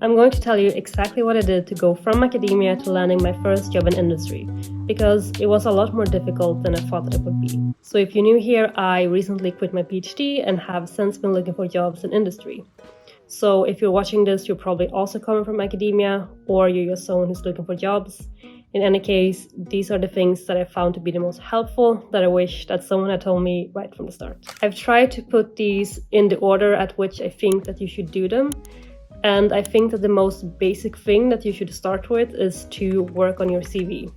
I'm going to tell you exactly what I did to go from academia to landing my first job in industry, because it was a lot more difficult than I thought that it would be. So if you're new here, I recently quit my PhD and have since been looking for jobs in industry. So if you're watching this, you're probably also coming from academia, or you're just someone who's looking for jobs. In any case, these are the things that I found to be the most helpful that I wish that someone had told me right from the start. I've tried to put these in the order at which I think that you should do them. And I think that the most basic thing that you should start with is to work on your CV.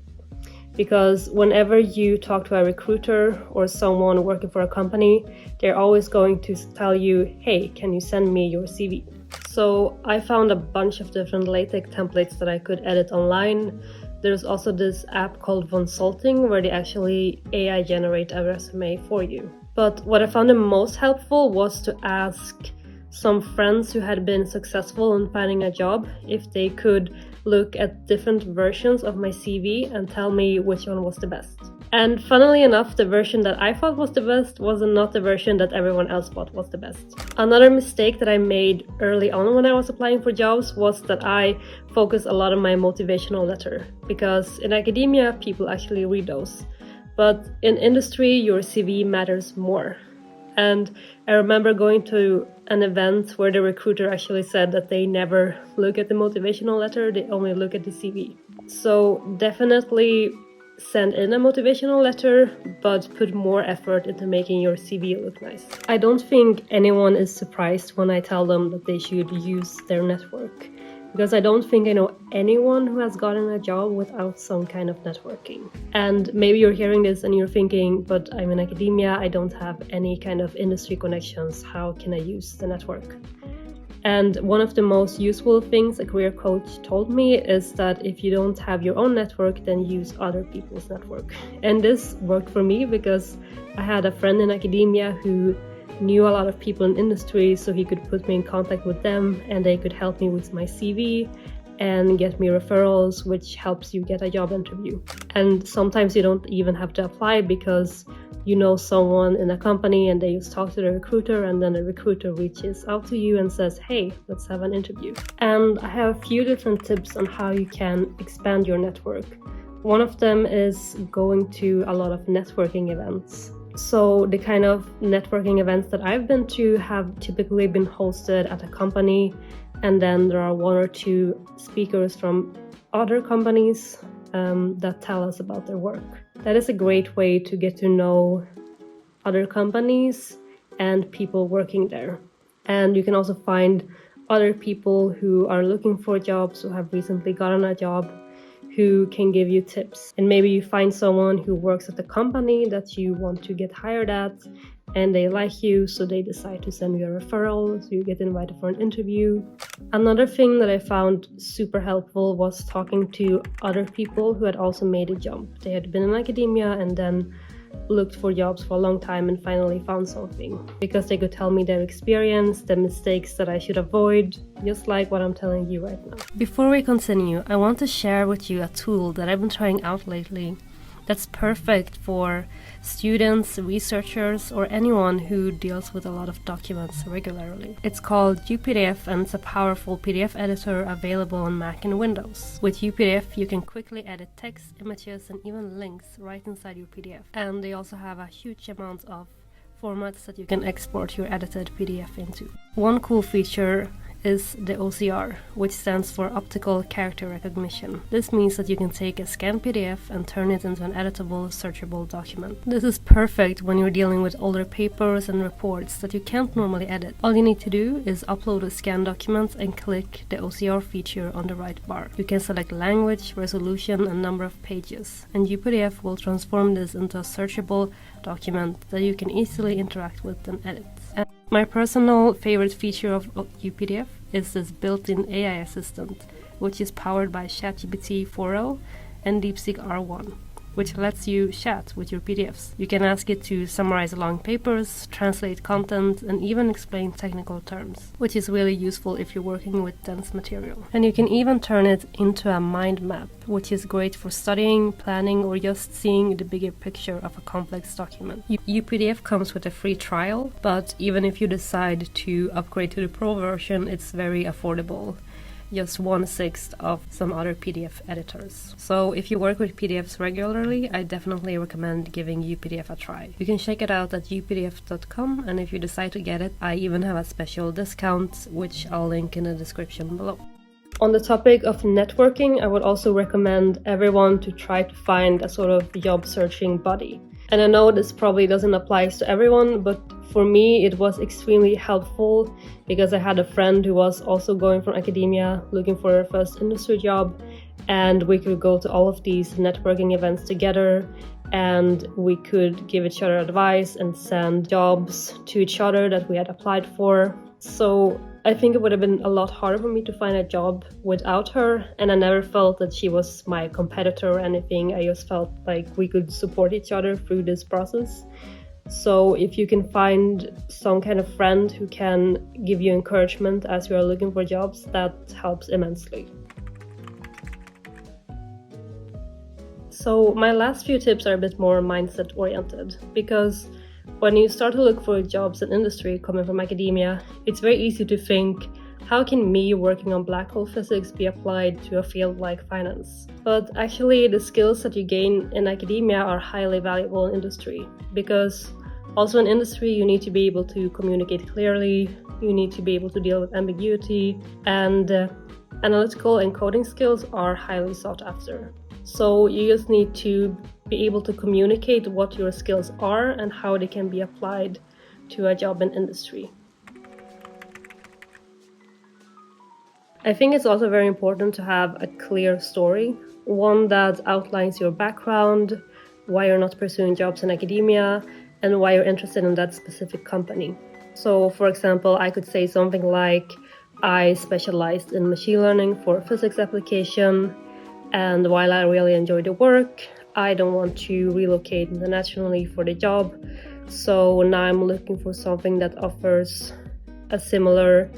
Because whenever you talk to a recruiter or someone working for a company, they're always going to tell you, hey, can you send me your CV? So I found a bunch of different LaTeX templates that I could edit online. There's also this app called Vonsulting where they actually AI generate a resume for you. But what I found the most helpful was to ask some friends who had been successful in finding a job if they could look at different versions of my CV and tell me which one was the best. And funnily enough, the version that I thought was the best was not the version that everyone else thought was the best. Another mistake that I made early on when I was applying for jobs was that I focused a lot on my motivational letter, because in academia people actually read those. But in industry, your CV matters more. And I remember going to an event where the recruiter actually said that they never look at the motivational letter, they only look at the CV. So definitely send in a motivational letter, but put more effort into making your CV look nice. I don't think anyone is surprised when I tell them that they should use their network, because I don't think I know anyone who has gotten a job without some kind of networking. And maybe you're hearing this and you're thinking, but I'm in academia, I don't have any kind of industry connections, how can I use the network? And one of the most useful things a career coach told me is that if you don't have your own network, then use other people's network. And this worked for me because I had a friend in academia who knew a lot of people in industry, so he could put me in contact with them and they could help me with my CV and get me referrals, which helps you get a job interview. And sometimes you don't even have to apply because you know someone in a company and they just talk to the recruiter, and then the recruiter reaches out to you and says, hey, let's have an interview. And I have a few different tips on how you can expand your network. One of them is going to a lot of networking events. So the kind of networking events that I've been to have typically been hosted at a company, and then there are one or two speakers from other companies that tell us about their work. That is a great way to get to know other companies and people working there. And you can also find other people who are looking for jobs, who have recently gotten a job, who can give you tips. And maybe you find someone who works at the company that you want to get hired at, and they like you, so they decide to send you a referral, so you get invited for an interview. Another thing that I found super helpful was talking to other people who had also made a jump. They had been in academia and then looked for jobs for a long time and finally found something, because they could tell me their experience, the mistakes that I should avoid, just like what I'm telling you right now. Before we continue, I want to share with you a tool that I've been trying out lately that's perfect for students, researchers, or anyone who deals with a lot of documents regularly. It's called UPDF, and it's a powerful PDF editor available on Mac and Windows. With UPDF, you can quickly edit text, images, and even links right inside your PDF. And they also have a huge amount of formats that you can export your edited PDF into. One cool feature is the OCR, which stands for Optical Character Recognition. This means that you can take a scanned PDF and turn it into an editable, searchable document. This is perfect when you're dealing with older papers and reports that you can't normally edit. All you need to do is upload a scanned document and click the OCR feature on the right bar. You can select language, resolution, and number of pages, and UPDF will transform this into a searchable document that you can easily interact with and edit. And my personal favorite feature of UPDF is this built-in AI assistant, which is powered by ChatGPT 4.0 and DeepSeek R1, which lets you chat with your PDFs. You can ask it to summarize long papers, translate content, and even explain technical terms, which is really useful if you're working with dense material. And you can even turn it into a mind map, which is great for studying, planning, or just seeing the bigger picture of a complex document. UPDF comes with a free trial, but even if you decide to upgrade to the Pro version, it's very affordable. just 1/6 of some other PDF editors. So if you work with PDFs regularly, I definitely recommend giving UPDF a try. You can check it out at updf.com, and if you decide to get it, I even have a special discount, which I'll link in the description below. On the topic of networking, I would also recommend everyone to try to find a sort of job searching buddy. And I know this probably doesn't apply to everyone, but for me it was extremely helpful because I had a friend who was also going from academia looking for her first industry job, and we could go to all of these networking events together, and we could give each other advice and send jobs to each other that we had applied for. So I think it would have been a lot harder for me to find a job without her, and I never felt that she was my competitor or anything. I just felt like we could support each other through this process. So if you can find some kind of friend who can give you encouragement as you are looking for jobs, that helps immensely. So my last few tips are a bit more mindset oriented, because when you start to look for jobs in industry coming from academia, it's very easy to think, how can me working on black hole physics be applied to a field like finance? But actually, the skills that you gain in academia are highly valuable in industry, because also in industry you need to be able to communicate clearly, you need to be able to deal with ambiguity, and analytical and coding skills are highly sought after. So you just need to be able to communicate what your skills are and how they can be applied to a job in industry. I think it's also very important to have a clear story, one that outlines your background, why you're not pursuing jobs in academia, and why you're interested in that specific company. So, for example, I could say something like, I specialized in machine learning for physics application, and while I really enjoy the work, I don't want to relocate internationally for the job. So now I'm looking for something that offers a similar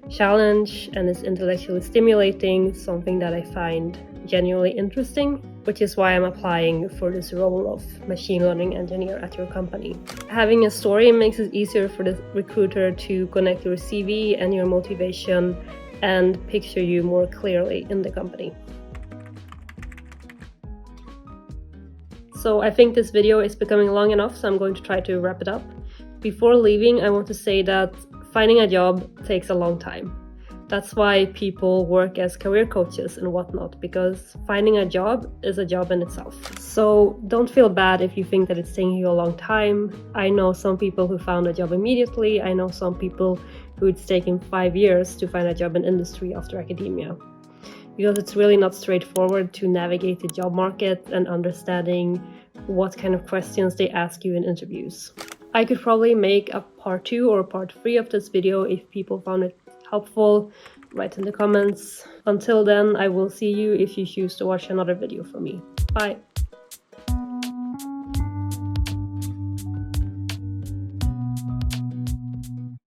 challenge and is intellectually stimulating, something that I find genuinely interesting, which is why I'm applying for this role of machine learning engineer at your company. Having a story makes it easier for the recruiter to connect your CV and your motivation and picture you more clearly in the company. So I think this video is becoming long enough, so I'm going to try to wrap it up. Before leaving, I want to say that finding a job takes a long time. That's why people work as career coaches and whatnot, because finding a job is a job in itself. So don't feel bad if you think that it's taking you a long time. I know some people who found a job immediately. I know some people who it's taken 5 years to find a job in industry after academia. Because it's really not straightforward to navigate the job market and understanding what kind of questions they ask you in interviews. I could probably make a part 2 or part 3 of this video if people found it helpful. Write in the comments. Until then, I will see you if you choose to watch another video from me. Bye!